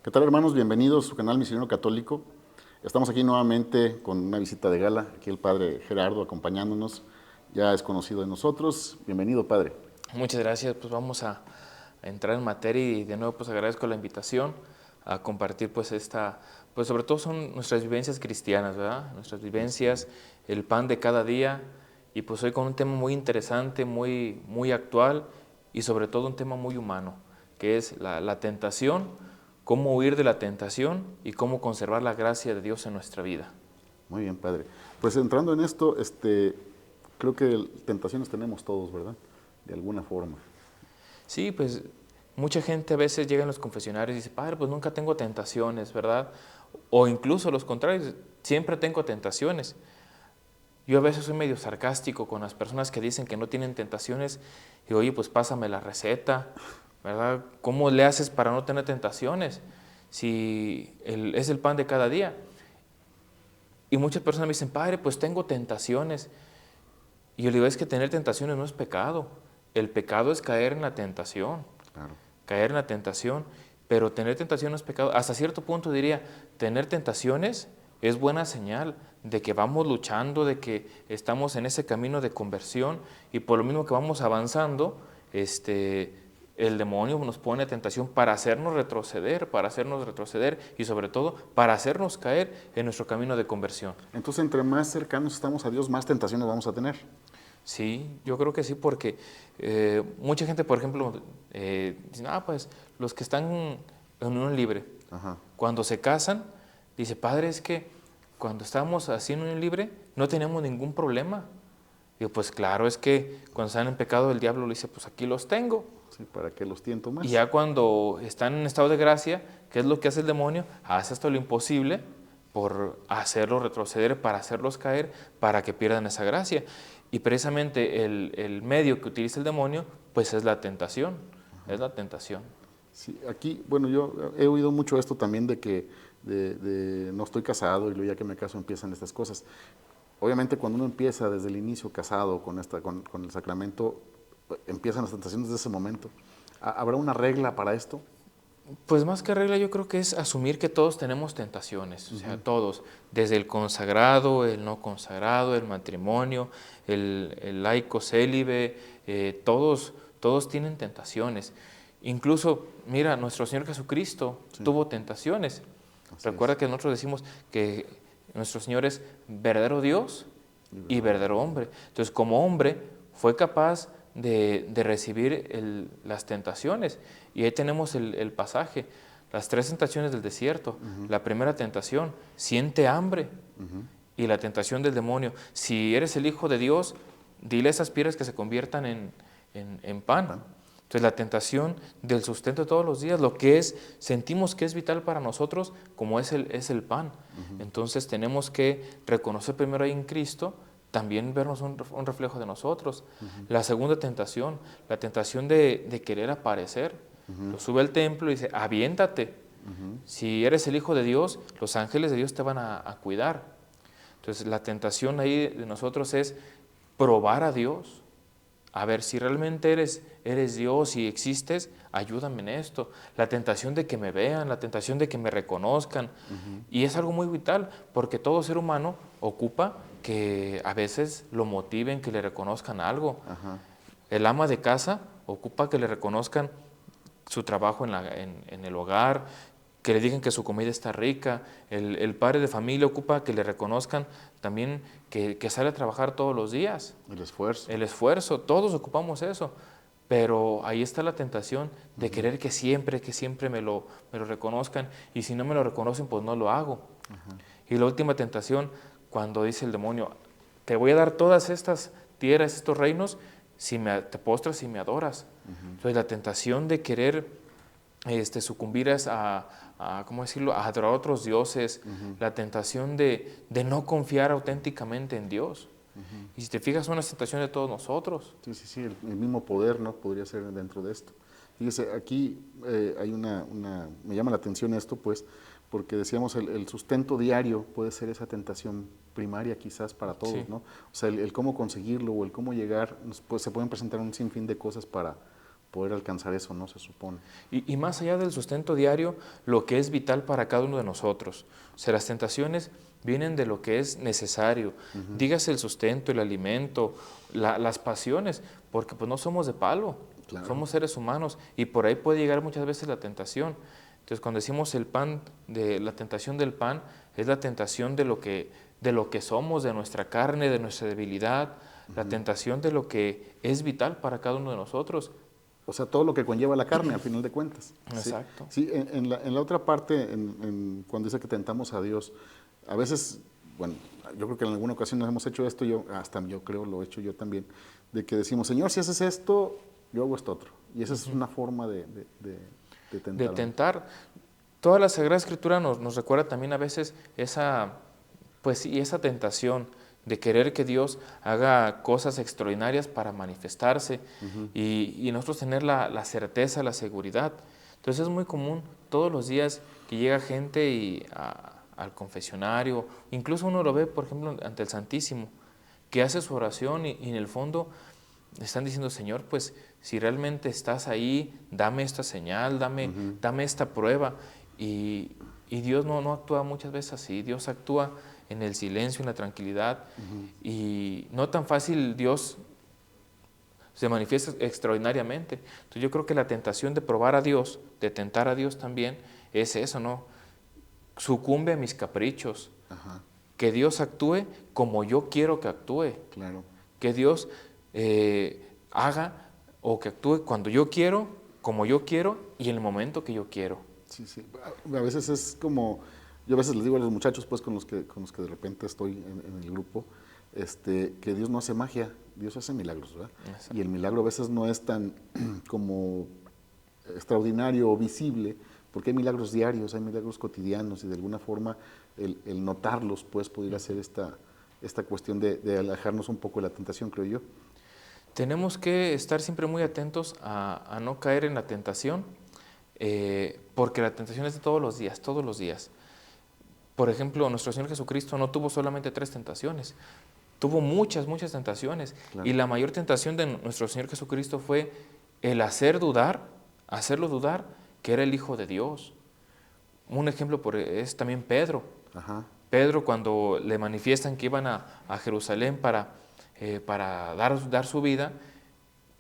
¿Qué tal, hermanos? Bienvenidos a su canal Misionero Católico. Estamos aquí nuevamente con una visita de gala. Aquí el padre Gerardo acompañándonos. Ya es conocido de nosotros. Bienvenido, padre. Muchas gracias, pues vamos a entrar en materia y de nuevo pues agradezco la invitación a compartir pues pues sobre todo son nuestras vivencias cristianas, ¿verdad? Nuestras vivencias, el pan de cada día y pues hoy con un tema muy interesante, muy actual y sobre todo un tema muy humano, que es la tentación, cómo huir de la tentación y cómo conservar la gracia de Dios en nuestra vida. Muy bien, padre. Pues entrando en esto, creo que tentaciones tenemos todos, ¿verdad? De alguna forma. Sí, pues mucha gente a veces llega en los confesionarios y dice, padre, pues nunca tengo tentaciones, ¿verdad? O incluso los contrarios, siempre tengo tentaciones. Yo a veces soy medio sarcástico con las personas que dicen que no tienen tentaciones y oye, pues pásame la receta, ¿verdad? ¿Cómo le haces para no tener tentaciones? Si es el pan de cada día. Y muchas personas me dicen, padre, pues tengo tentaciones. Y yo le digo, es que tener tentaciones no es pecado. El pecado es caer en la tentación. Claro. Caer en la tentación, pero tener tentación no es pecado. Hasta cierto punto diría, tener tentaciones es buena señal de que vamos luchando, de que estamos en ese camino de conversión y por lo mismo que vamos avanzando, el demonio nos pone tentación para hacernos retroceder y sobre todo para hacernos caer en nuestro camino de conversión. Entonces, entre más cercanos estamos a Dios, más tentaciones vamos a tener. Sí, yo creo que sí, porque mucha gente, por ejemplo, dice, pues los que están en unión libre, Ajá. cuando se casan, dice, padre, es que cuando estábamos así en unión libre no teníamos ningún problema. Digo, pues claro, es que cuando están en pecado el diablo le dice, pues aquí los tengo. Sí, ¿para qué los tiento Y más? ya cuando están en estado de gracia, ¿qué es lo que hace el demonio? Hace hasta lo imposible por hacerlos retroceder, para hacerlos caer, para que pierdan esa gracia. Y precisamente el medio que utiliza el demonio, pues es la tentación, es la tentación. Sí, aquí, bueno, yo he oído mucho esto también de que no estoy casado y luego ya que me caso empiezan estas cosas. Obviamente cuando uno empieza desde el inicio casado con el sacramento, empiezan las tentaciones desde ese momento. ¿Habrá una regla para esto? Pues más que regla yo creo que es asumir que todos tenemos tentaciones, o sea, todos, desde el consagrado, el no consagrado, el matrimonio, el laico célibe, todos tienen tentaciones. Incluso, mira, nuestro Señor Jesucristo Sí, tuvo tentaciones. así Recuerda es. que nosotros decimos que nuestro Señor es verdadero Dios y verdadero hombre. Entonces, como hombre, fue capaz de recibir las tentaciones. Y ahí tenemos el pasaje, las 3 tentaciones del desierto. La primera tentación, siente hambre. Y la tentación del demonio, si eres el Hijo de Dios, dile a esas piedras que se conviertan en pan. Pan. Entonces la tentación del sustento de todos los días, lo que sentimos que es vital para nosotros, como es el pan. Entonces tenemos que reconocer primero ahí en Cristo, también vernos un reflejo de nosotros. La segunda tentación, la tentación de querer aparecer. Lo sube al templo y dice, aviéntate. Si eres el Hijo de Dios, los ángeles de Dios te van a cuidar. Entonces la tentación ahí de nosotros es probar a Dios. A ver, si realmente eres Dios y existes, ayúdame en esto. La tentación de que me vean, la tentación de que me reconozcan. Y es algo muy vital, porque todo ser humano ocupa que a veces lo motiven, que le reconozcan algo. Ajá. El ama de casa ocupa que le reconozcan su trabajo en el hogar, que le digan que su comida está rica. El padre de familia ocupa que le reconozcan también que sale a trabajar todos los días. El esfuerzo. El esfuerzo, todos ocupamos eso, pero ahí está la tentación de querer que siempre me lo reconozcan, y si no me lo reconocen, pues no lo hago. Y la última tentación, cuando dice el demonio, te voy a dar todas estas tierras, estos reinos, si te postras y me adoras. Entonces la tentación de querer sucumbir es ¿cómo decirlo?, a adorar a otros dioses, la tentación de no confiar auténticamente en Dios. Y si te fijas, son las tentaciones de todos nosotros. Sí, sí, sí, el mismo poder, ¿no? Podría ser dentro de esto. Fíjese, aquí hay me llama la atención esto, pues, porque decíamos el sustento diario puede ser esa tentación primaria quizás para todos, Sí. ¿no? O sea, el cómo conseguirlo o el cómo llegar, pues se pueden presentar un sinfín de cosas poder alcanzar eso, ¿no? Se supone. Y más allá del sustento diario, lo que es vital para cada uno de nosotros. O sea, las tentaciones vienen de lo que es necesario. Dígase el sustento, el alimento, las pasiones, porque pues no somos de palo, Claro. somos seres humanos y por ahí puede llegar muchas veces la tentación. Entonces, cuando decimos el pan, la tentación del pan, es la tentación de lo que somos, de nuestra carne, de nuestra debilidad, la tentación de lo que es vital para cada uno de nosotros. O sea, todo lo que conlleva la carne, al final de cuentas. Exacto. Sí, en la otra parte, cuando dice que tentamos a Dios, a veces, bueno, yo creo que en alguna ocasión nos hemos hecho esto, yo creo, lo he hecho yo también, de que decimos, Señor, si haces esto, yo hago esto otro. Y esa es una forma de tentar. De tentar. Toda la Sagrada Escritura nos recuerda también a veces esa tentación de querer que Dios haga cosas extraordinarias para manifestarse y nosotros tener la certeza, la seguridad. Entonces es muy común todos los días que llega gente al confesionario, incluso uno lo ve, por ejemplo, ante el Santísimo, que hace su oración y en el fondo están diciendo, Señor, pues si realmente estás ahí, dame esta señal, dame esta prueba. Y Dios no actúa muchas veces así, Dios actúa en el silencio, en la tranquilidad, y no tan fácil Dios se manifiesta extraordinariamente. Entonces yo creo que la tentación de probar a Dios, de tentar a Dios también, es eso, ¿no? Sucumbe a mis caprichos, que Dios actúe como yo quiero que actúe, Claro. que Dios haga o que actúe cuando yo quiero, como yo quiero y en el momento que yo quiero. Sí, sí. A veces es como, yo a veces les digo a los muchachos, pues con los que de repente estoy en el grupo, que Dios no hace magia, Dios hace milagros, ¿verdad? Exacto. Y el milagro a veces no es tan como extraordinario o visible, porque hay milagros diarios, hay milagros cotidianos y de alguna forma el notarlos, pues, pudiera ser esta cuestión de alejarnos un poco de la tentación, creo yo. Tenemos que estar siempre muy atentos a no caer en la tentación, porque la tentación es de todos los días, todos los días. Por ejemplo, nuestro Señor Jesucristo no tuvo solamente 3 tentaciones, tuvo muchas, muchas tentaciones. Claro. Y la mayor tentación de nuestro Señor Jesucristo fue el hacerlo dudar que era el Hijo de Dios. Un ejemplo es también Pedro. Ajá. Pedro, cuando le manifiestan que iban a Jerusalén para dar su vida,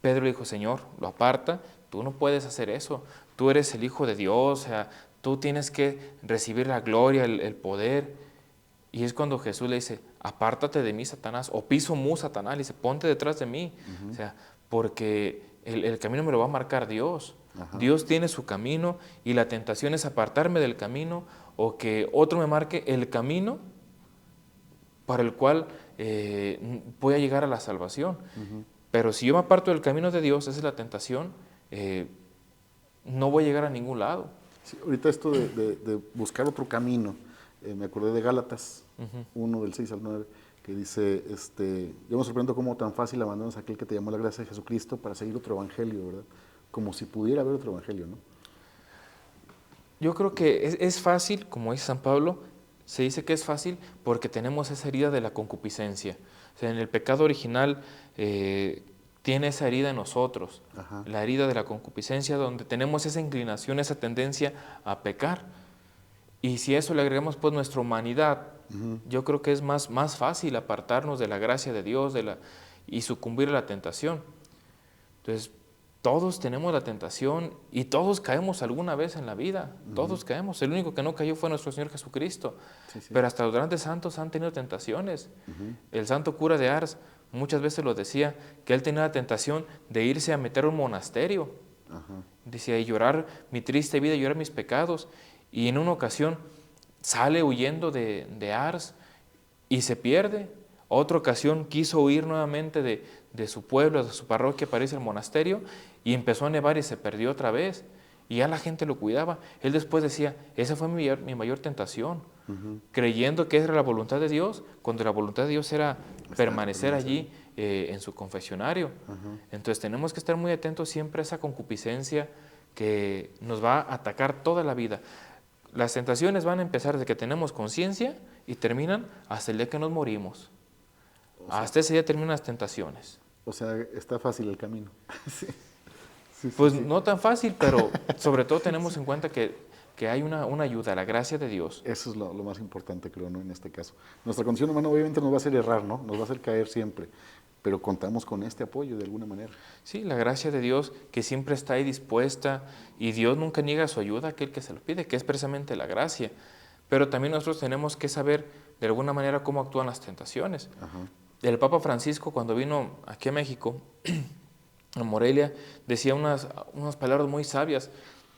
Pedro dijo, Señor, lo aparta, tú no puedes hacer eso, tú eres el Hijo de Dios, o sea, tú tienes que recibir la gloria, el poder. Y es cuando Jesús le dice, apártate de mí, Satanás, o piso mu, Satanás, le dice, ponte detrás de mí, o sea, porque el camino me lo va a marcar Dios. Dios tiene su camino y la tentación es apartarme del camino o que otro me marque el camino para el cual voy a llegar a la salvación. Pero si yo me aparto del camino de Dios, esa es la tentación, no voy a llegar a ningún lado. Sí, ahorita esto de buscar otro camino, me acordé de Gálatas 1 del 6 al 9, que dice, yo me sorprendo cómo tan fácil abandonas a aquel que te llamó la gracia de Jesucristo para seguir otro evangelio, ¿verdad? Como si pudiera haber otro evangelio, ¿no? Yo creo que es fácil, como dice San Pablo, se dice que es fácil porque tenemos esa herida de la concupiscencia. O sea, en el pecado original tiene esa herida en nosotros, la herida de la concupiscencia, donde tenemos esa inclinación, esa tendencia a pecar. Y si a eso le agregamos pues nuestra humanidad, yo creo que es más fácil apartarnos de la gracia de Dios y sucumbir a la tentación. Entonces, todos tenemos la tentación y todos caemos alguna vez en la vida, todos caemos. El único que no cayó fue nuestro Señor Jesucristo. Sí, sí. Pero hasta los grandes santos han tenido tentaciones. El santo cura de Ars muchas veces lo decía, que él tenía la tentación de irse a meter a un monasterio. Decía, y llorar mi triste vida, llorar mis pecados. Y en una ocasión sale huyendo de Ars y se pierde. Otra ocasión quiso huir nuevamente de su pueblo, de su parroquia para irse al monasterio y empezó a nevar y se perdió otra vez. Y ya la gente lo cuidaba. Él después decía, esa fue mi mayor tentación, creyendo que era la voluntad de Dios, cuando la voluntad de Dios era permanecer allí en su confesionario. Entonces tenemos que estar muy atentos siempre a esa concupiscencia que nos va a atacar toda la vida. Las tentaciones van a empezar desde que tenemos conciencia y terminan hasta el día que nos morimos. Hasta ese día terminan las tentaciones. O sea, está fácil el camino. Sí. Sí, sí, Pues sí. no tan fácil, pero sobre todo tenemos en cuenta que hay una ayuda, la gracia de Dios. Eso es lo más importante, creo, ¿no? En este caso. Nuestra condición humana obviamente nos va a hacer errar, ¿no? Nos va a hacer caer siempre, pero contamos con este apoyo de alguna manera. Sí, la gracia de Dios que siempre está ahí dispuesta y Dios nunca niega su ayuda a aquel que se lo pide, que es precisamente la gracia. Pero también nosotros tenemos que saber de alguna manera cómo actúan las tentaciones. Ajá. El Papa Francisco cuando vino aquí a México, a Morelia, decía unas palabras muy sabias,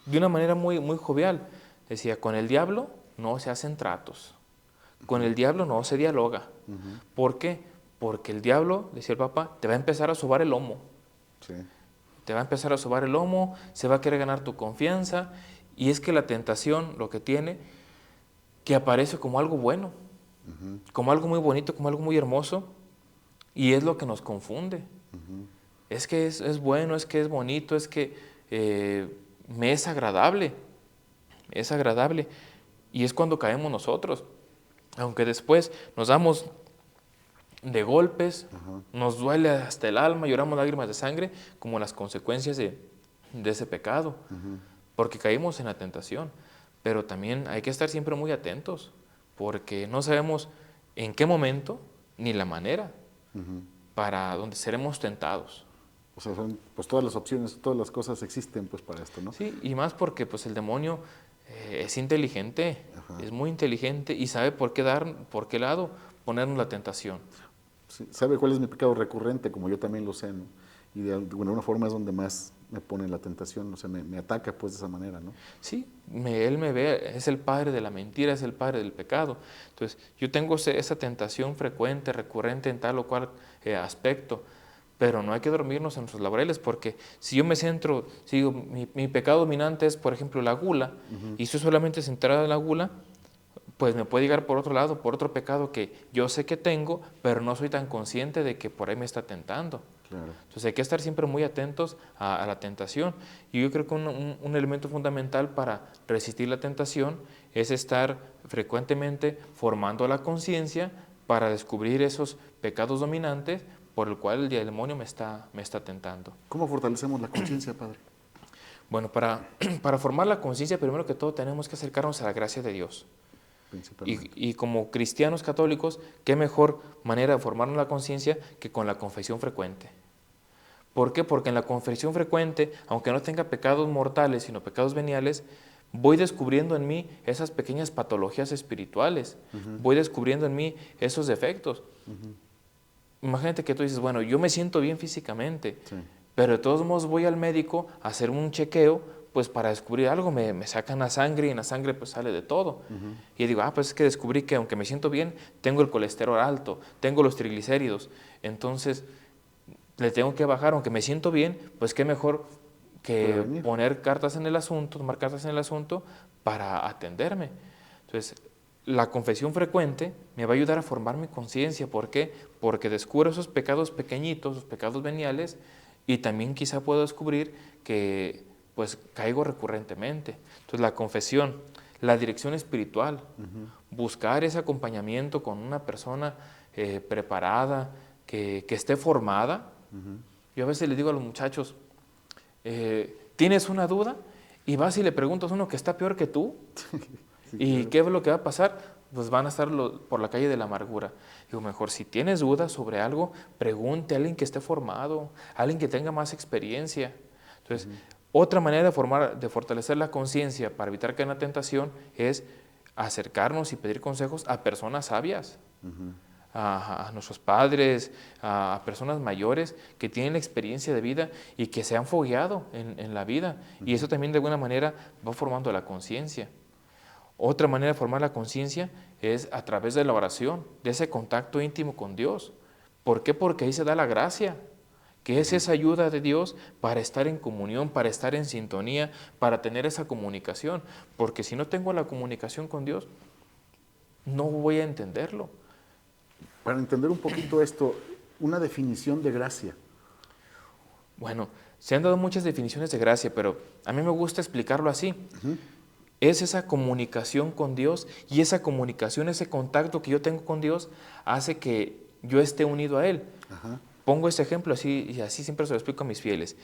de una manera muy jovial. Decía, con el diablo no se hacen tratos, con el diablo no se dialoga. ¿Por qué? Porque el diablo, decía el Papa, te va a empezar a sobar el lomo. Sí. Te va a empezar a sobar el lomo, se va a querer ganar tu confianza. Y es que la tentación lo que tiene, que aparece como algo bueno, como algo muy bonito, como algo muy hermoso, y es lo que nos confunde. Es que es bueno, es que es bonito, es que me es agradable, y es cuando caemos nosotros. Aunque después nos damos de golpes, nos duele hasta el alma, lloramos lágrimas de sangre, como las consecuencias de ese pecado, porque caímos en la tentación. Pero también hay que estar siempre muy atentos, porque no sabemos en qué momento ni la manera para donde seremos tentados. O sea, son, pues todas las opciones, todas las cosas existen pues para esto, ¿no? Sí, y más porque pues el demonio es inteligente, es muy inteligente y sabe por qué lado ponernos la tentación. Sí, sabe cuál es mi pecado recurrente, como yo también lo sé, ¿no? Y de alguna forma es donde más me pone la tentación, o sea, me ataca pues de esa manera, ¿no? Sí, él me ve, es el padre de la mentira, es el padre del pecado. Entonces, yo tengo esa tentación frecuente, recurrente en tal o cual aspecto, pero no hay que dormirnos en nuestros laureles, porque si yo me centro, si digo, mi pecado dominante es, por ejemplo, la gula, y estoy solamente centrado en la gula, pues me puede llegar por otro lado, por otro pecado que yo sé que tengo, pero no soy tan consciente de que por ahí me está tentando. Claro. Entonces hay que estar siempre muy atentos a la tentación. Y yo creo que un elemento fundamental para resistir la tentación es estar frecuentemente formando la conciencia para descubrir esos pecados dominantes por el cual el demonio me está tentando. ¿Cómo fortalecemos la conciencia, Padre? Bueno, para formar la conciencia, primero que todo tenemos que acercarnos a la gracia de Dios. Principalmente. Y como cristianos católicos, qué mejor manera de formarnos la conciencia que con la confesión frecuente. ¿Por qué? Porque en la confesión frecuente, aunque no tenga pecados mortales, sino pecados veniales, voy descubriendo en mí esas pequeñas patologías espirituales, voy descubriendo en mí esos defectos. Imagínate que tú dices, bueno, yo me siento bien físicamente, Sí. pero de todos modos voy al médico a hacer un chequeo, pues para descubrir algo, me sacan la sangre y en la sangre pues sale de todo. Y digo, pues es que descubrí que aunque me siento bien, tengo el colesterol alto, tengo los triglicéridos, entonces le tengo que bajar, aunque me siento bien, pues qué mejor que Prevenir. poner cartas en el asunto, tomar cartas en el asunto para atenderme. Entonces, la confesión frecuente me va a ayudar a formar mi conciencia. ¿Por qué? Porque descubro esos pecados pequeñitos, los pecados veniales, y también quizá puedo descubrir que pues caigo recurrentemente. Entonces, la confesión, la dirección espiritual, buscar ese acompañamiento con una persona preparada, que esté formada. Yo a veces les digo a los muchachos, ¿tienes una duda? Y vas y le preguntas a uno que está peor que tú. Sí, ¿Y claro. qué es lo que va a pasar? Pues van a estar por la calle de la amargura. Digo, mejor si tienes dudas sobre algo, pregunte a alguien que esté formado, a alguien que tenga más experiencia. Entonces, otra manera de fortalecer la conciencia para evitar caer en la tentación es acercarnos y pedir consejos a personas sabias. A nuestros padres, a personas mayores que tienen experiencia de vida y que se han fogueado en la vida. Y eso también de alguna manera va formando la conciencia. Otra manera de formar la conciencia es a través de la oración, de ese contacto íntimo con Dios. ¿Por qué? Porque ahí se da la gracia, que es esa ayuda de Dios para estar en comunión, para estar en sintonía, para tener esa comunicación. Porque si no tengo la comunicación con Dios, no voy a entenderlo. Para entender un poquito esto, una definición de gracia. Bueno, se han dado muchas definiciones de gracia, pero a mí me gusta explicarlo así. Es esa comunicación con Dios y esa comunicación, ese contacto que yo tengo con Dios hace que yo esté unido a Él. Pongo este ejemplo así y así siempre se lo explico a mis fieles.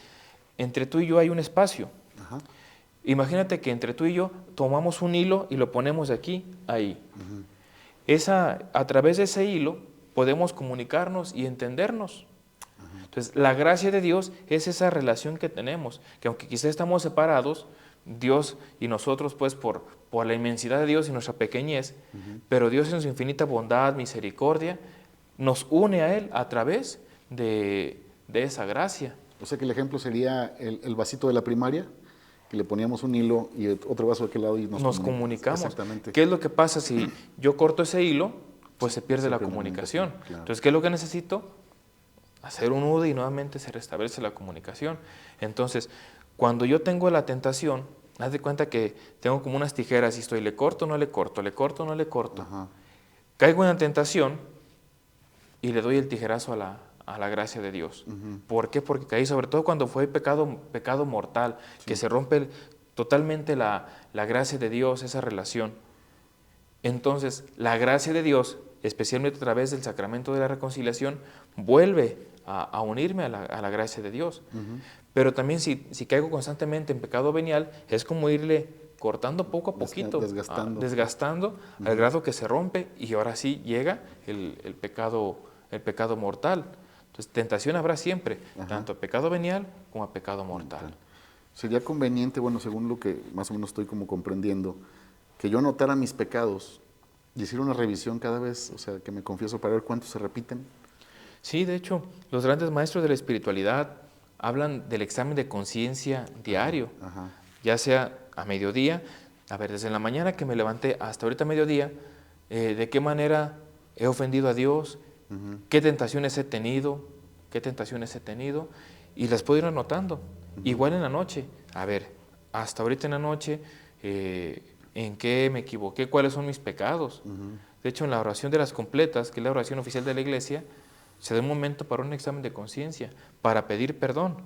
entre tú y yo hay un espacio. Ajá. Imagínate que entre tú y yo tomamos un hilo y lo ponemos de aquí a ahí. A través de ese hilo podemos comunicarnos y entendernos. Entonces, la gracia de Dios es esa relación que tenemos, que aunque quizás estamos separados, Dios y nosotros, pues por la inmensidad de Dios y nuestra pequeñez, pero Dios en su infinita bondad, misericordia, nos une a Él a través de esa gracia. O sea que el ejemplo sería el vasito de la primaria, que le poníamos un hilo y otro vaso de aquel lado y Nos comunicamos. Exactamente. ¿Qué es lo que pasa si yo corto ese hilo? Pues se pierde la comunicación. Claro. Entonces, ¿qué es lo que necesito? Hacer un nudo y nuevamente se restablece la comunicación. Entonces, cuando yo tengo la tentación, haz de cuenta que tengo como unas tijeras y estoy, le corto, no le corto, le corto, no le corto. Ajá. Caigo en la tentación y le doy el tijerazo a la gracia de Dios. ¿Por qué? Porque caí, sobre todo cuando fue pecado mortal, que se rompe totalmente la gracia de Dios, esa relación. Entonces, la gracia de Dios, especialmente a través del sacramento de la reconciliación, vuelve a unirme a la gracia de Dios. Pero también si caigo constantemente en pecado venial, es como irle cortando poco a poquito, desgastando al grado que se rompe y ahora sí llega el pecado mortal. Entonces, tentación habrá siempre, tanto a pecado venial como a pecado mortal. Sería conveniente, bueno, según lo que más o menos estoy como comprendiendo, que yo anotara mis pecados y hiciera una revisión cada vez, o sea, que me confieso para ver cuántos se repiten. Sí, de hecho, los grandes maestros de la espiritualidad hablan del examen de conciencia diario, ya sea a mediodía, a ver, desde la mañana que me levanté hasta ahorita mediodía, de qué manera he ofendido a Dios, qué tentaciones he tenido, y las puedo ir anotando. Igual en la noche, a ver, hasta ahorita en la noche, en qué me equivoqué, cuáles son mis pecados. De hecho, en la oración de las completas, que es la oración oficial de la Iglesia, se da un momento para un examen de conciencia, para pedir perdón.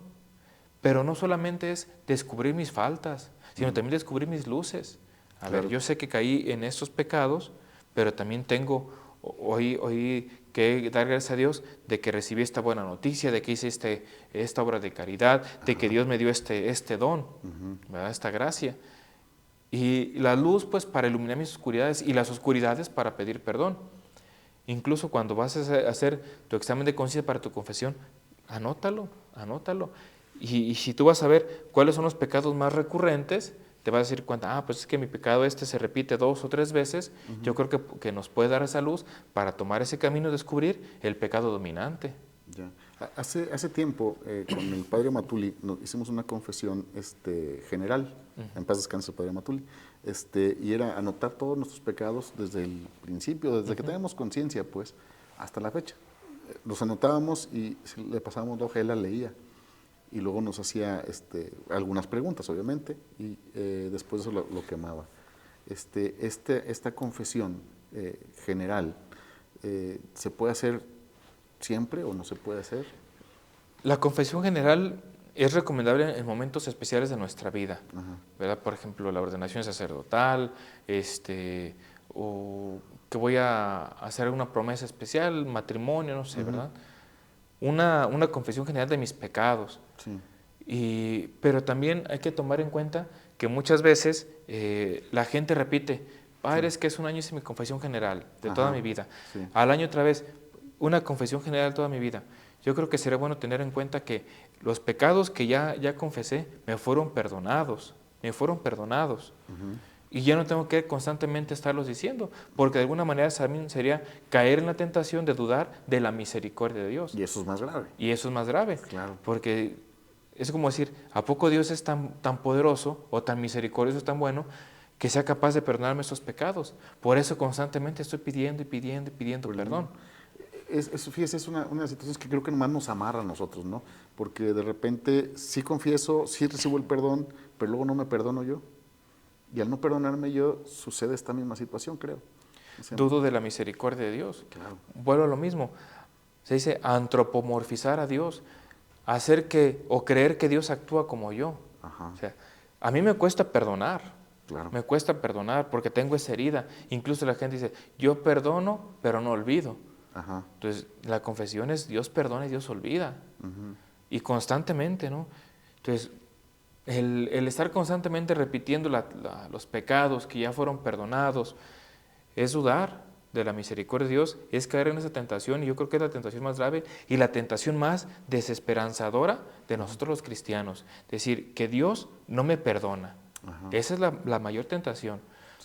Pero no solamente es descubrir mis faltas, sino también descubrir mis luces. A ver, yo sé que caí en estos pecados, pero también tengo hoy que dar gracias a Dios de que recibí esta buena noticia, de que hice esta obra de caridad, de que Dios me dio este don, ¿verdad? Esta gracia. Y la luz, pues, para iluminar mis oscuridades y las oscuridades para pedir perdón. Incluso cuando vas a hacer tu examen de conciencia para tu confesión, anótalo. Y si tú vas a ver cuáles son los pecados más recurrentes, te vas a decir cuenta, pues es que mi pecado se repite 2 o 3 veces, yo creo que nos puede dar esa luz para tomar ese camino y descubrir el pecado dominante. Ya. Hace tiempo, con el padre Matuli, hicimos una confesión general, en paz descanse el padre Matuli, y era anotar todos nuestros pecados desde el principio, desde que tenemos conciencia, pues, hasta la fecha. Los anotábamos y le pasábamos la hoja, él la leía. Y luego nos hacía algunas preguntas, obviamente, y después de eso lo quemaba. Esta confesión general, ¿se puede hacer siempre o no se puede hacer? La confesión general es recomendable en momentos especiales de nuestra vida, ¿verdad? Por ejemplo, la ordenación sacerdotal, o que voy a hacer una promesa especial, matrimonio, no sé, ¿verdad? Una confesión general de mis pecados. Sí. Pero también hay que tomar en cuenta que muchas veces la gente repite, padre, es que es un año hice mi confesión general de toda mi vida. Sí. Al año otra vez, una confesión general de toda mi vida. Yo creo que sería bueno tener en cuenta que los pecados que ya confesé me fueron perdonados. Y ya no tengo que constantemente estarlos diciendo, porque de alguna manera también sería caer en la tentación de dudar de la misericordia de Dios. Y eso es más grave. Claro. Porque es como decir, ¿a poco Dios es tan poderoso o tan misericordioso, tan bueno, que sea capaz de perdonarme estos pecados? Por eso constantemente estoy pidiendo perdón. Fíjese, es una de las situaciones que creo que nomás nos amarra a nosotros, ¿no? Porque de repente sí confieso, sí recibo el perdón, pero luego no me perdono yo. Y al no perdonarme yo, sucede esta misma situación, creo. Dudo de la misericordia de Dios. Claro. Vuelvo a lo mismo. Se dice antropomorfizar a Dios, hacer o creer que Dios actúa como yo. O sea, a mí me cuesta perdonar. Claro. Me cuesta perdonar porque tengo esa herida. Incluso la gente dice, yo perdono, pero no olvido. Entonces, la confesión es Dios perdona y Dios olvida. Y constantemente, ¿no? Entonces, el estar constantemente repitiendo los pecados que ya fueron perdonados es dudar de la misericordia de Dios, es caer en esa tentación, y yo creo que es la tentación más grave y la tentación más desesperanzadora de nosotros los cristianos. Decir que Dios no me perdona. Ajá. Esa es la mayor tentación.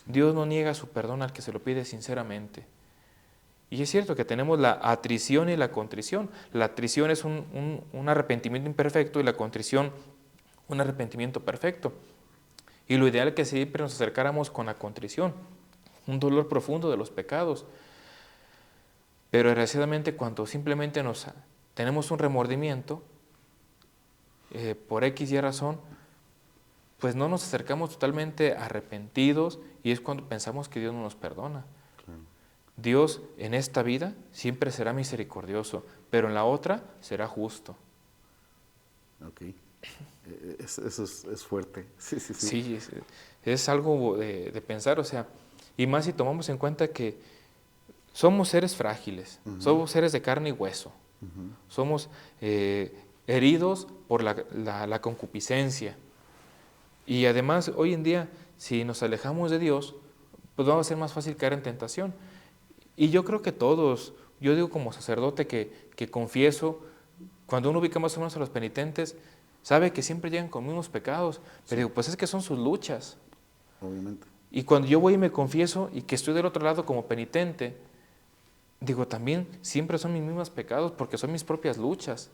Dios no niega su perdón al que se lo pide sinceramente. Y es cierto que tenemos la atrición y la contrición. La atrición es un arrepentimiento imperfecto y la contrición un arrepentimiento perfecto. Y lo ideal es que siempre nos acercáramos con la contrición, un dolor profundo de los pecados. Pero desgraciadamente cuando simplemente tenemos un remordimiento, por X y razón, pues no nos acercamos totalmente arrepentidos y es cuando pensamos que Dios no nos perdona. Claro. Dios en esta vida siempre será misericordioso, pero en la otra será justo. Ok. Eso es fuerte. Sí, sí, sí. Sí, es algo de pensar, o sea, y más si tomamos en cuenta que somos seres frágiles, somos seres de carne y hueso, somos heridos por la concupiscencia. Y además, hoy en día, si nos alejamos de Dios, pues va a ser más fácil caer en tentación. Y yo creo que todos, yo digo como sacerdote que confieso, cuando uno ubica más o menos a los penitentes, sabe que siempre llegan con mismos pecados, pero digo, pues es que son sus luchas. Obviamente. Y cuando yo voy y me confieso y que estoy del otro lado como penitente, digo, también siempre son mis mismos pecados porque son mis propias luchas,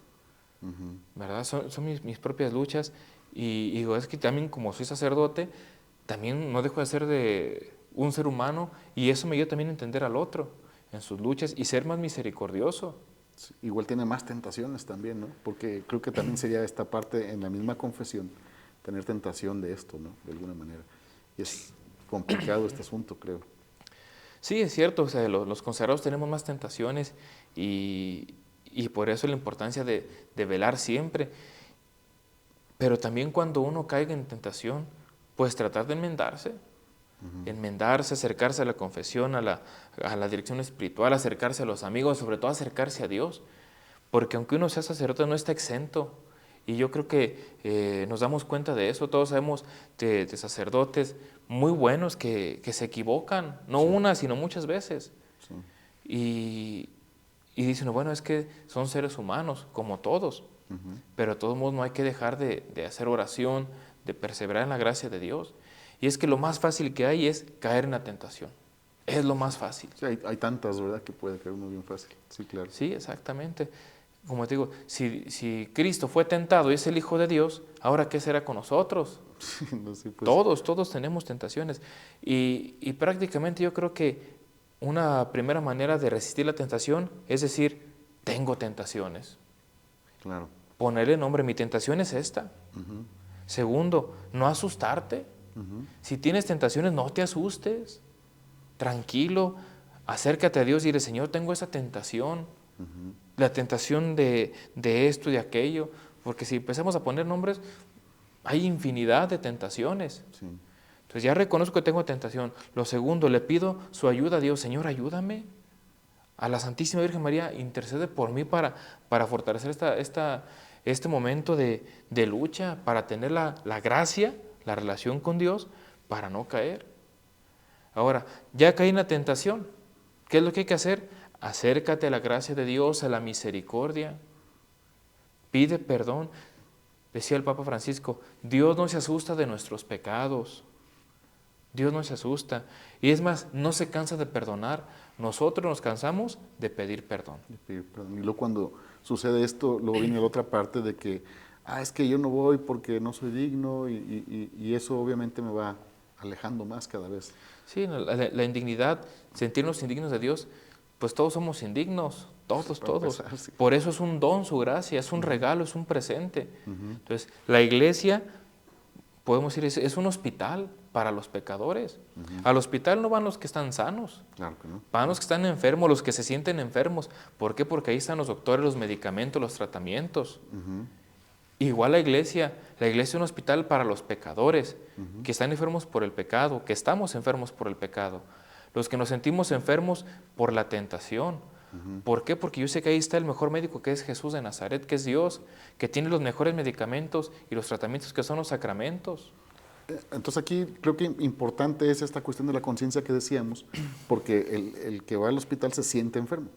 ¿verdad? Son mis propias luchas. Y digo, es que también como soy sacerdote, también no dejo de ser de un ser humano y eso me ayuda también a entender al otro en sus luchas y ser más misericordioso. Sí, igual tiene más tentaciones también, ¿no? Porque creo que también sería esta parte en la misma confesión, tener tentación de esto, ¿no? De alguna manera. Y es complicado este asunto, creo. Sí, es cierto, o sea, los consagrados tenemos más tentaciones y por eso la importancia de velar siempre. Pero también cuando uno caiga en tentación, pues tratar de enmendarse, acercarse a la confesión, a la dirección espiritual, acercarse a los amigos, sobre todo acercarse a Dios. Porque aunque uno sea sacerdote no está exento. Y yo creo que nos damos cuenta de eso. Todos sabemos de sacerdotes muy buenos que se equivocan, no una, sino muchas veces. Sí. Y dicen, bueno, es que son seres humanos, como todos. Pero de todos modos no hay que dejar de hacer oración, de perseverar en la gracia de Dios. Y es que lo más fácil que hay es caer en la tentación. Es lo más fácil. Sí, hay tantas, ¿verdad? Que puede caer uno bien fácil. Sí, claro. Sí, exactamente. Como te digo, si Cristo fue tentado y es el Hijo de Dios, ¿ahora qué será con nosotros? No sé, pues, Todos tenemos tentaciones. Y prácticamente yo creo que una primera manera de resistir la tentación es decir, tengo tentaciones. claro. Ponerle nombre, mi tentación es esta. Segundo, no asustarte. Si tienes tentaciones, no te asustes. Tranquilo, acércate a Dios y dile, Señor, tengo esa tentación. La tentación de esto y de aquello. Porque si empezamos a poner nombres, hay infinidad de tentaciones. Sí. Entonces ya reconozco que tengo tentación. Lo segundo, le pido su ayuda a Dios. Señor, ayúdame. A la Santísima Virgen María, intercede por mí para fortalecer este momento de lucha, para tener la gracia, la relación con Dios, para no caer. Ahora, ya caí en la tentación. ¿Qué es lo que hay que hacer? Acércate a la gracia de Dios, a la misericordia. Pide perdón. Decía el Papa Francisco, Dios no se asusta de nuestros pecados. Dios no se asusta. Y es más, no se cansa de perdonar. Nosotros nos cansamos de pedir perdón. Y luego cuando sucede esto, luego viene la otra parte de que, es que yo no voy porque no soy digno y eso obviamente me va alejando más cada vez. Sí, la indignidad, sentirnos indignos de Dios, pues todos somos indignos, todos. Empezar, sí. Por eso es un don, su gracia, es un regalo, es un presente. Entonces, la iglesia, podemos decir, es un hospital para los pecadores. Al hospital no van los que están sanos, Claro que no. van los que están enfermos, los que se sienten enfermos. ¿Por qué? Porque ahí están los doctores, los medicamentos, los tratamientos. Igual la iglesia es un hospital para los pecadores, que están enfermos por el pecado, que estamos enfermos por el pecado. Los que nos sentimos enfermos por la tentación, ¿Por qué? Porque yo sé que ahí está el mejor médico, que es Jesús de Nazaret, que es Dios, que tiene los mejores medicamentos y los tratamientos que son los sacramentos. Entonces aquí creo que importante es esta cuestión de la conciencia que decíamos, porque el que va al hospital se siente enfermo.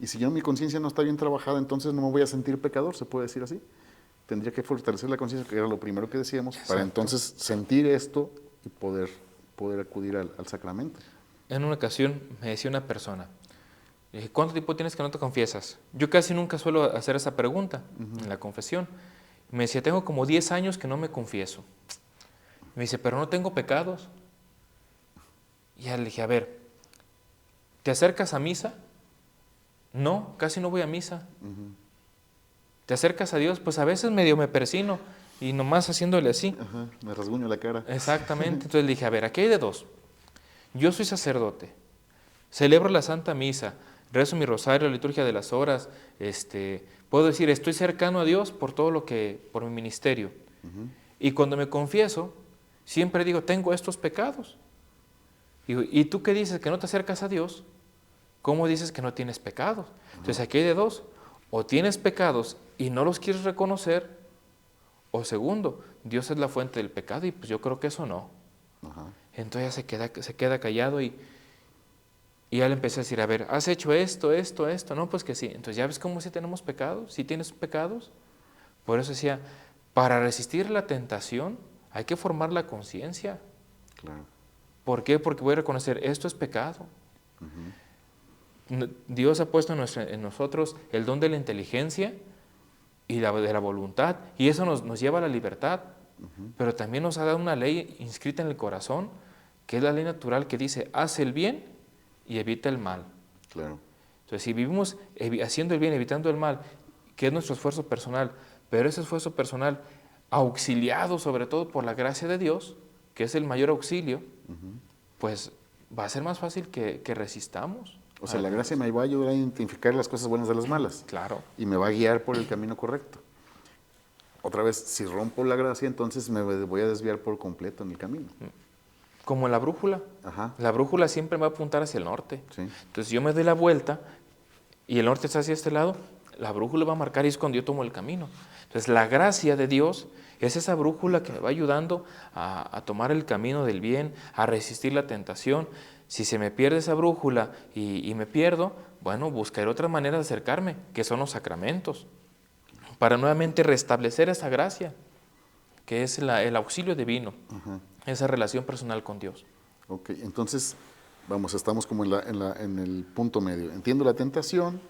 Y si yo mi conciencia no está bien trabajada, entonces no me voy a sentir pecador, se puede decir así. Tendría que fortalecer la conciencia, que era lo primero que decíamos, para entonces sentir esto y poder acudir al sacramento. En una ocasión me decía una persona, le dije, ¿cuánto tiempo tienes que no te confiesas? Yo casi nunca suelo hacer esa pregunta en la confesión. Me decía, tengo como 10 años que no me confieso. Me dice, pero no tengo pecados. Y ya le dije, a ver, ¿te acercas a misa? No, casi no voy a misa. ¿Te acercas a Dios? Pues a veces medio me persino y nomás haciéndole así. Ajá, me rasguño la cara. Exactamente. Entonces le dije, a ver, aquí hay de dos. Yo soy sacerdote, celebro la Santa Misa, rezo mi rosario, la liturgia de las horas, puedo decir, estoy cercano a Dios por todo por mi ministerio. Y cuando me confieso, siempre digo, tengo estos pecados. ¿Y tú qué dices? ¿Que no te acercas a Dios? ¿Cómo dices que no tienes pecados? Entonces aquí hay de dos. O tienes pecados y no los quieres reconocer, o segundo, Dios es la fuente del pecado y pues yo creo que eso no. Entonces ya se queda callado y ya le empecé a decir, a ver, ¿has hecho esto? No, pues que sí. Entonces ya ves cómo sí tenemos pecados, sí tienes pecados. Por eso decía, para resistir la tentación hay que formar la conciencia. Claro. ¿Por qué? Porque voy a reconocer, esto es pecado. Dios ha puesto en nosotros el don de la inteligencia y de la voluntad, y eso nos lleva a la libertad, pero también nos ha dado una ley inscrita en el corazón, que es la ley natural que dice, haz el bien y evita el mal. Claro. Entonces, si vivimos haciendo el bien, evitando el mal, que es nuestro esfuerzo personal, pero ese esfuerzo personal auxiliado sobre todo por la gracia de Dios, que es el mayor auxilio, pues va a ser más fácil que resistamos. O sea, la gracia me va a ayudar a identificar las cosas buenas de las malas. Claro. Y me va a guiar por el camino correcto. Otra vez, si rompo la gracia, entonces me voy a desviar por completo en el camino. Como la brújula. La brújula siempre va a apuntar hacia el norte. Sí. Entonces yo me doy la vuelta y el norte está hacia este lado, la brújula va a marcar y es cuando yo tomo el camino. Entonces la gracia de Dios es esa brújula que me va ayudando a tomar el camino del bien, a resistir la tentación. Si se me pierde esa brújula y me pierdo, bueno, buscaré otra manera de acercarme, que son los sacramentos, para nuevamente restablecer esa gracia, que es el auxilio divino, esa relación personal con Dios. Ok, entonces, vamos, estamos como en el punto medio. Entiendo la tentación,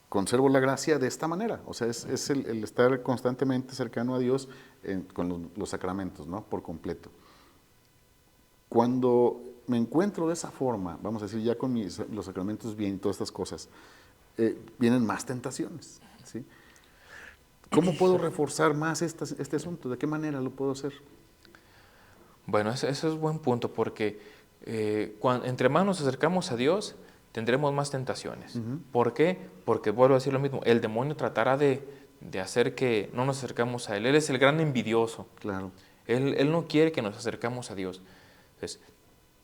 conservo la gracia de esta manera. O sea, es el estar constantemente cercano a Dios con los sacramentos, ¿no? Por completo. Cuando me encuentro de esa forma, vamos a decir, ya con los sacramentos bien y todas estas cosas, vienen más tentaciones, ¿sí? ¿Cómo puedo reforzar más este asunto? ¿De qué manera lo puedo hacer? Bueno, eso es buen punto, porque entre más nos acercamos a Dios, tendremos más tentaciones. ¿Por qué? Porque vuelvo a decir lo mismo, el demonio tratará de hacer que no nos acercamos a Él. Él es el gran envidioso. Claro. Él no quiere que nos acercamos a Dios. Entonces,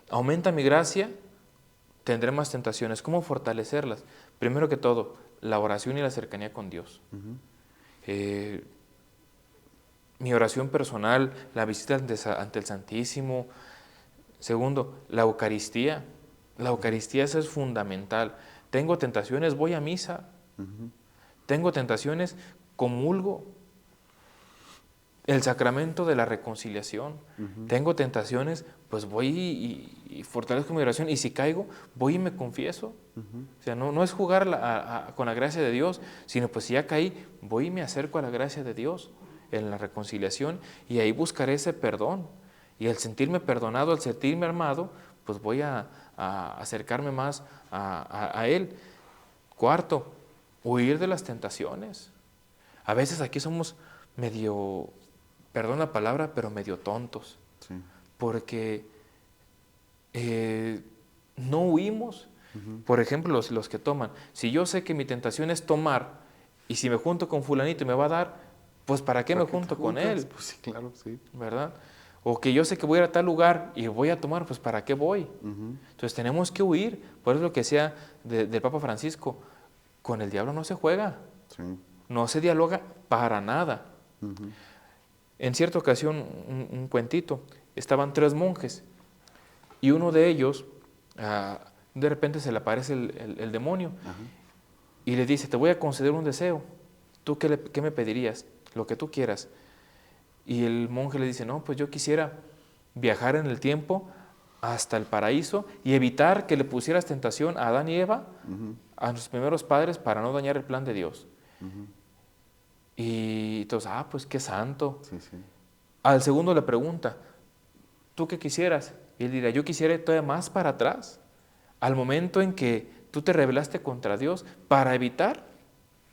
aumenta mi gracia, tendré más tentaciones. ¿Cómo fortalecerlas? Primero que todo, la oración y la cercanía con Dios. Mi oración personal, la visita ante el Santísimo. Segundo, la Eucaristía. La Eucaristía esa es fundamental. Tengo tentaciones, voy a misa. Tengo tentaciones, comulgo. El sacramento de la reconciliación. Tengo tentaciones, pues voy y fortalezco mi oración. Y si caigo, voy y me confieso. O sea, no es jugar con la gracia de Dios, sino pues si ya caí, voy y me acerco a la gracia de Dios en la reconciliación y ahí buscaré ese perdón. Y al sentirme perdonado, al sentirme amado, pues voy a acercarme más a Él. Cuarto, huir de las tentaciones. A veces aquí somos medio, perdón la palabra, pero medio tontos. Sí. Porque no huimos. Por ejemplo, los que toman. Si yo sé que mi tentación es tomar y si me junto con fulanito y me va a dar, pues ¿para qué me junto con él? Pues sí, claro, sí. ¿Verdad? O que yo sé que voy a ir a tal lugar y voy a tomar, pues ¿para qué voy? Ujú. Entonces tenemos que huir. Por eso lo que decía del Papa Francisco, con el diablo no se juega, Sí. no se dialoga para nada. Ujú. En cierta ocasión, un cuentito, estaban 3 monjes y uno de ellos, de repente se le aparece el demonio Ajá. y le dice, te voy a conceder un deseo, ¿tú qué me pedirías? Lo que tú quieras. Y el monje le dice, no, pues yo quisiera viajar en el tiempo hasta el paraíso y evitar que le pusieras tentación a Adán y Eva, Ujú. a nuestros primeros padres, para no dañar el plan de Dios. Ujú. Y entonces, pues qué santo. Sí, sí. Al segundo le pregunta, ¿tú qué quisieras? Y él dirá, yo quisiera ir todavía más para atrás, al momento en que tú te rebelaste contra Dios para evitar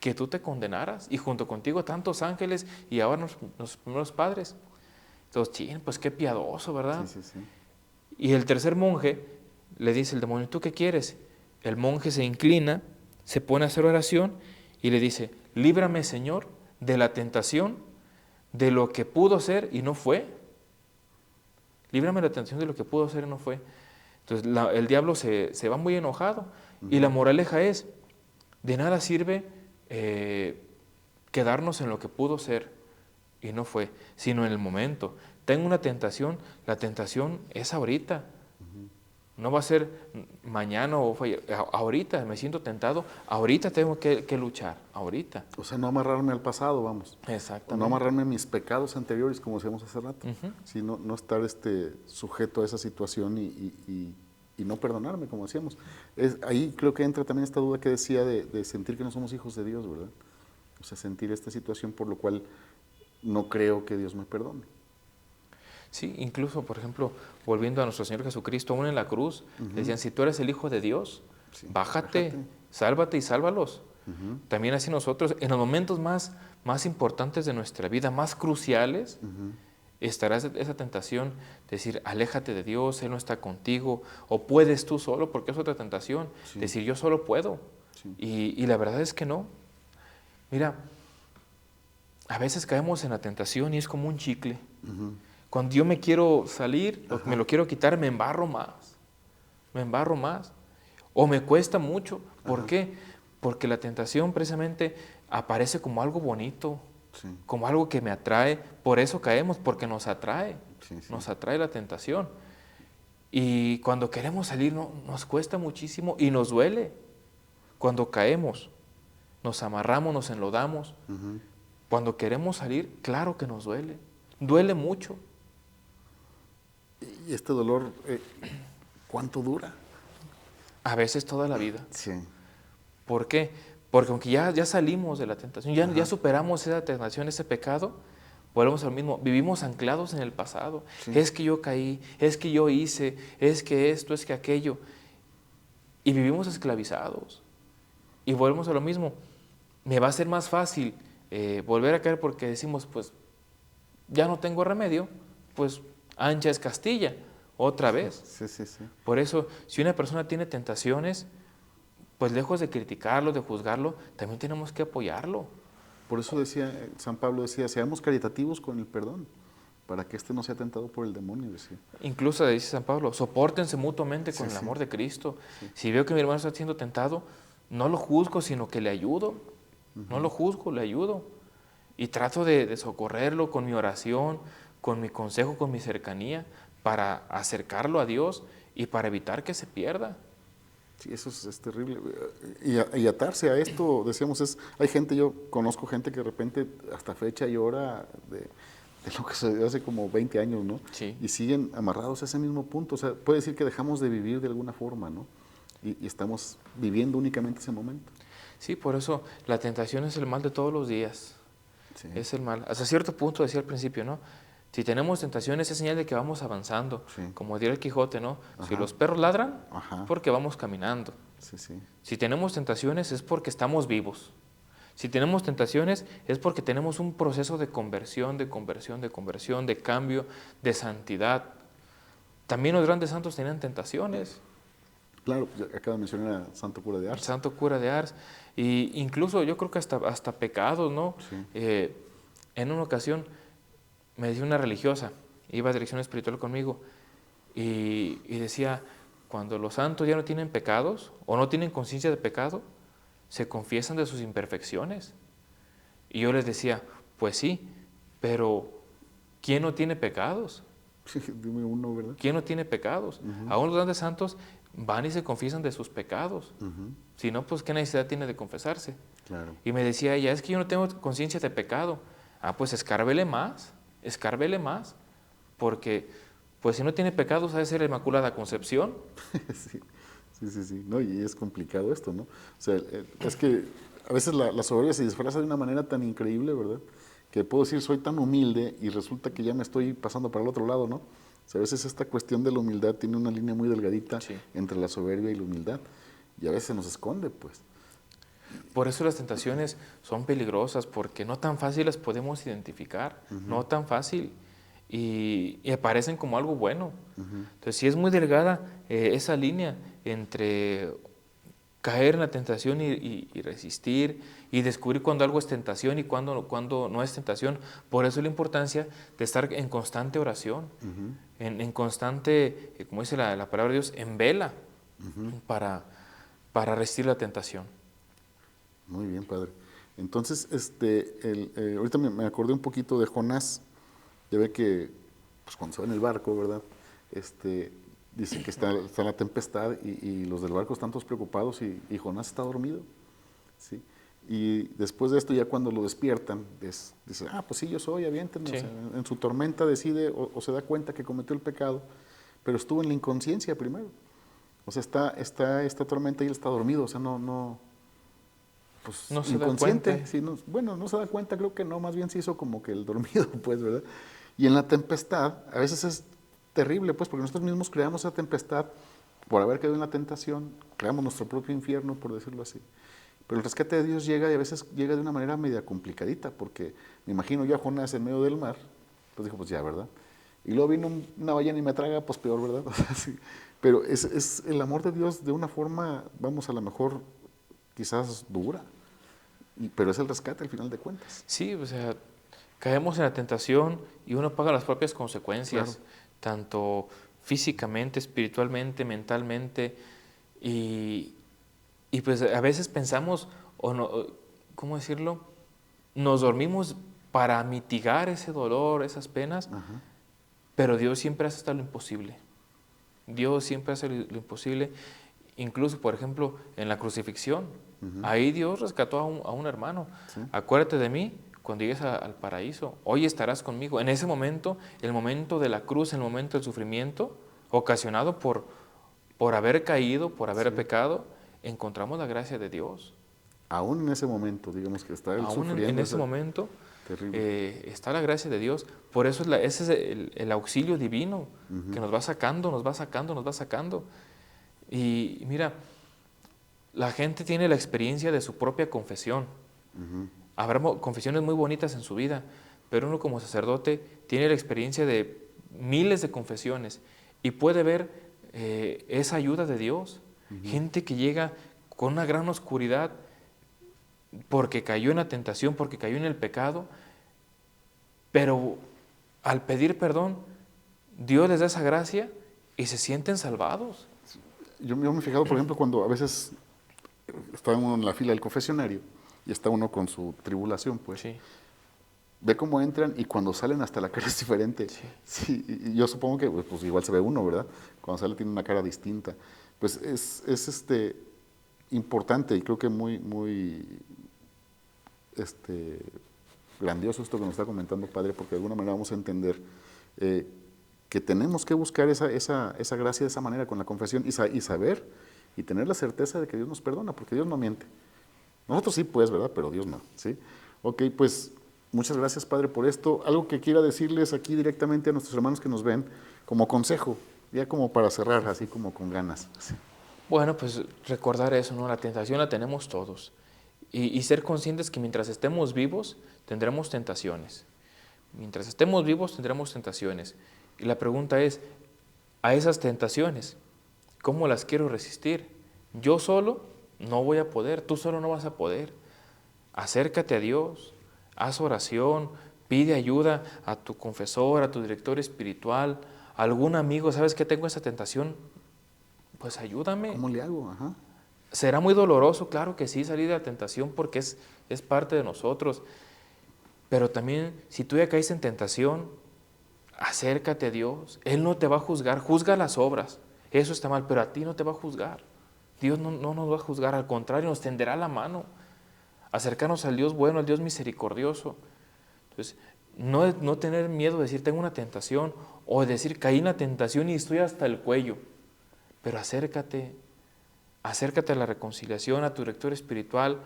que tú te condenaras y junto contigo tantos ángeles y ahora los primeros padres. Entonces, chin, pues qué piadoso, Sí, ¿verdad? sí, sí. Y el tercer monje le dice el demonio, ¿tú qué quieres? El monje se inclina, se pone a hacer oración y le dice, líbrame, Señor, de la tentación, de lo que pudo ser y no fue. Líbrame de la tentación de lo que pudo ser y no fue. Entonces el diablo se va muy enojado. Y la Ujú. moraleja es, de nada sirve quedarnos en lo que pudo ser y no fue, sino en el momento. Tengo una tentación, la tentación es ahorita. No va a ser mañana o ahorita me siento tentado, ahorita tengo que luchar, ahorita. O sea, no amarrarme al pasado, vamos. O no Exactamente. amarrarme a mis pecados anteriores, como decíamos hace rato. Ujú. Sino no estar sujeto a esa situación y no perdonarme, como decíamos. Ahí creo que entra también esta duda que decía de sentir que no somos hijos de Dios, ¿verdad? O sea, sentir esta situación por lo cual no creo que Dios me perdone. Sí, incluso, por ejemplo, volviendo a nuestro Señor Jesucristo, aún en la cruz, le decían, si tú eres el Hijo de Dios, Sí, bájate, bájate. sálvate y sálvalos. Ujú. También así nosotros, en los momentos más importantes de nuestra vida, más cruciales, Ujú. estará esa tentación de decir, aléjate de Dios, Él no está contigo, o puedes tú solo, porque es otra tentación, Sí. decir, yo solo puedo. Sí. Y la verdad es que no. Mira, a veces caemos en la tentación y es como un chicle. Ujú. Cuando yo me quiero salir, o Ajá. me lo quiero quitar, me embarro más, o me cuesta mucho. ¿Por Ajá. qué? Porque la tentación precisamente aparece como algo bonito, Sí. como algo que me atrae. Por eso caemos, porque nos atrae, Sí, sí. nos atrae la tentación. Y cuando queremos salir nos cuesta muchísimo y nos duele. Cuando caemos, nos amarramos, nos enlodamos. Ujú. Cuando queremos salir, claro que nos duele, duele mucho. Y este dolor, ¿cuánto dura? A veces toda la vida. Sí. ¿Por qué? Porque aunque ya salimos de la tentación, ya Ajá. superamos esa tentación, ese pecado, volvemos a lo mismo. Vivimos anclados en el pasado. Sí. Es que yo caí, es que yo hice, es que esto, es que aquello. Y vivimos esclavizados. Y volvemos a lo mismo. Me va a ser más fácil volver a caer porque decimos, pues ya no tengo remedio, pues ancha es Castilla, otra vez. Sí, sí, sí. Por eso, si una persona tiene tentaciones, pues lejos de criticarlo, de juzgarlo, también tenemos que apoyarlo. Por eso decía, San Pablo decía, seamos caritativos con el perdón, para que no sea tentado por el demonio, decía. Incluso dice San Pablo, sopórtense mutuamente con Sí, el sí. amor de Cristo. Sí. Si veo que mi hermano está siendo tentado, no lo juzgo, sino que le ayudo. No lo juzgo, le ayudo. Y trato de socorrerlo con mi oración, con mi consejo, con mi cercanía, para acercarlo a Dios y para evitar que se pierda. Sí, eso es terrible. Y atarse a esto, decíamos, hay gente, yo conozco gente que de repente hasta fecha y hora de lo que se dio hace como 20 años, ¿no? Sí. Y siguen amarrados a ese mismo punto. O sea, puede decir que dejamos de vivir de alguna forma, ¿no? Y estamos viviendo únicamente ese momento. Sí, por eso la tentación es el mal de todos los días. Sí. Es el mal. Hasta cierto punto decía al principio, ¿no? Si tenemos tentaciones es señal de que vamos avanzando. Sí. Como diría el Quijote, ¿no? Si Ajá. los perros ladran, Ajá. porque vamos caminando. Sí, sí. Si tenemos tentaciones es porque estamos vivos. Si tenemos tentaciones es porque tenemos un proceso de conversión, de cambio, de santidad. También los grandes santos tenían tentaciones. Claro, acaba de mencionar a Santo Cura de El Ars. santo cura de Ars. Y incluso yo creo que hasta pecados, ¿no? Sí. En una ocasión me decía una religiosa, iba a dirección espiritual conmigo y decía, cuando los santos ya no tienen pecados o no tienen conciencia de pecado, se confiesan de sus imperfecciones. Y yo les decía, pues sí, pero ¿quién no tiene pecados? Dime uno, ¿verdad? ¿Quién no tiene pecados? Aún los grandes santos van y se confiesan de sus pecados. Si no, pues ¿qué necesidad tiene de confesarse? Claro. Y me decía ella, es que yo no tengo conciencia de pecado. Ah, pues escárbele más, porque pues si no tiene pecados ha de ser la Inmaculada Concepción. Sí, sí, sí, sí. No, y es complicado esto, ¿no? O sea, es que a veces la soberbia se disfraza de una manera tan increíble, ¿verdad? Que puedo decir, soy tan humilde y resulta que ya me estoy pasando para el otro lado, ¿no? O sea, a veces esta cuestión de la humildad tiene una línea muy delgadita Sí. entre la soberbia y la humildad. Y a veces nos esconde, pues. Por eso las tentaciones son peligrosas, porque no tan fácil las podemos identificar, no tan fácil, y aparecen como algo bueno. Entonces, sí es muy delgada esa línea entre caer en la tentación y resistir, y descubrir cuando algo es tentación y cuando no es tentación. Por eso la importancia de estar en constante oración, en constante, como dice la palabra de Dios, en vela, para resistir la tentación. Muy bien, padre. Entonces, ahorita me acordé un poquito de Jonás. Ya ve que, pues cuando se va en el barco, ¿verdad? Dice que está la tempestad y los del barco están todos preocupados y Jonás está dormido, ¿sí? Y después de esto, ya cuando lo despiertan, dice, pues sí, yo soy, aviéntenme. Sí. O sea, en su tormenta decide o se da cuenta que cometió el pecado, pero estuvo en la inconsciencia primero. O sea, está esta tormenta y él está dormido, o sea, pues No se da inconsciente. cuenta. Sí, bueno, no se da cuenta, creo que no, más bien se hizo como que el dormido, pues, ¿verdad? Y en la tempestad, a veces es terrible, pues, porque nosotros mismos creamos esa tempestad por haber caído en la tentación, creamos nuestro propio infierno, por decirlo así. Pero el rescate de Dios llega y a veces llega de una manera media complicadita, porque me imagino yo a Jonás en medio del mar, pues dijo, pues ya, ¿verdad? Y luego vino una ballena y me traga, pues peor, ¿verdad? O sea, sí. Pero es el amor de Dios de una forma, vamos, a lo mejor quizás dura, pero es el rescate al final de cuentas. Sí, o sea, caemos en la tentación y uno paga las propias consecuencias, Claro. tanto físicamente, espiritualmente, mentalmente, y pues a veces pensamos, o no, ¿cómo decirlo? Nos dormimos para mitigar ese dolor, esas penas, Ajá. pero Dios siempre hace hasta lo imposible. Dios siempre hace lo imposible. Incluso, por ejemplo, en la crucifixión, ahí Dios rescató a un hermano. Sí. Acuérdate de mí cuando llegues al paraíso. Hoy estarás conmigo. En ese momento, el momento de la cruz, el momento del sufrimiento, ocasionado por haber caído, por haber pecado, encontramos la gracia de Dios. Aún en ese momento, digamos que está él Aún sufriendo. en ese momento Terrible. está la gracia de Dios. Por eso ese es el auxilio divino que nos va sacando, nos va sacando, nos va sacando. Y mira, la gente tiene la experiencia de su propia confesión. Habrá confesiones muy bonitas en su vida, pero uno como sacerdote tiene la experiencia de miles de confesiones y puede ver esa ayuda de Dios. Gente que llega con una gran oscuridad porque cayó en la tentación, porque cayó en el pecado, pero al pedir perdón, Dios les da esa gracia y se sienten salvados. Yo me he fijado, por ejemplo, cuando a veces está uno en la fila del confesionario y está uno con su tribulación, pues. Sí. Ve cómo entran y cuando salen hasta la cara es diferente. Sí. Sí, y yo supongo que pues igual se ve uno, ¿verdad? Cuando sale tiene una cara distinta. Pues es importante y creo que muy grandioso esto que nos está comentando, Padre, porque de alguna manera vamos a entender que tenemos que buscar esa gracia de esa manera con la confesión y saber y tener la certeza de que Dios nos perdona, porque Dios no miente. Nosotros sí, pues, ¿verdad? Pero Dios no, ¿sí? Ok, pues muchas gracias, Padre, por esto. Algo que quiera decirles aquí directamente a nuestros hermanos que nos ven como consejo, ya como para cerrar, así como con ganas. Sí. Bueno, pues recordar eso, ¿no? La tentación la tenemos todos. Y ser conscientes que mientras estemos vivos tendremos tentaciones. Mientras estemos vivos tendremos tentaciones. Y la pregunta es, a esas tentaciones, ¿cómo las quiero resistir? Yo solo no voy a poder, tú solo no vas a poder. Acércate a Dios, haz oración, Pide ayuda a tu confesor, a tu director espiritual, a algún amigo. ¿Sabes que tengo esa tentación? Pues ayúdame. ¿Cómo le hago? Ajá. ¿Será muy doloroso? Claro que sí, salir de la tentación porque es parte de nosotros. Pero también, si tú ya caíste en tentación, acércate a Dios. Él no te va a juzgar. Juzga las obras. Eso está mal, pero a ti no te va a juzgar. Dios no nos va a juzgar, al contrario, nos tenderá la mano. Acercarnos al Dios bueno, al Dios misericordioso. Entonces, no tener miedo de decir tengo una tentación o de decir caí en la tentación y estoy hasta el cuello. Pero acércate a la reconciliación, a tu director espiritual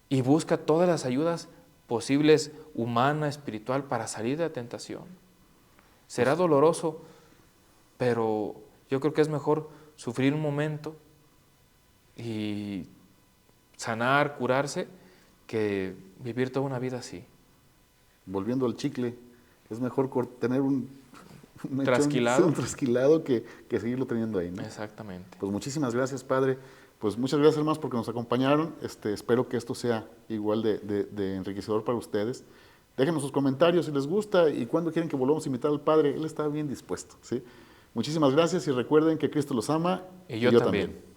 y busca todas las ayudas posibles, humana, espiritual, para salir de la tentación. Será doloroso, pero yo creo que es mejor sufrir un momento y sanar, curarse, que vivir toda una vida así. Volviendo al chicle, es mejor tener un mechón, Trasquilado. un trasquilado que seguirlo teniendo ahí, ¿no? Exactamente. Pues muchísimas gracias, Padre. Pues muchas gracias, hermanos, porque nos acompañaron. Espero que esto sea igual de enriquecedor para ustedes. Déjenos sus comentarios si les gusta y cuando quieren que volvamos a invitar al Padre, Él está bien dispuesto, ¿sí? Muchísimas gracias y recuerden que Cristo los ama Y yo también.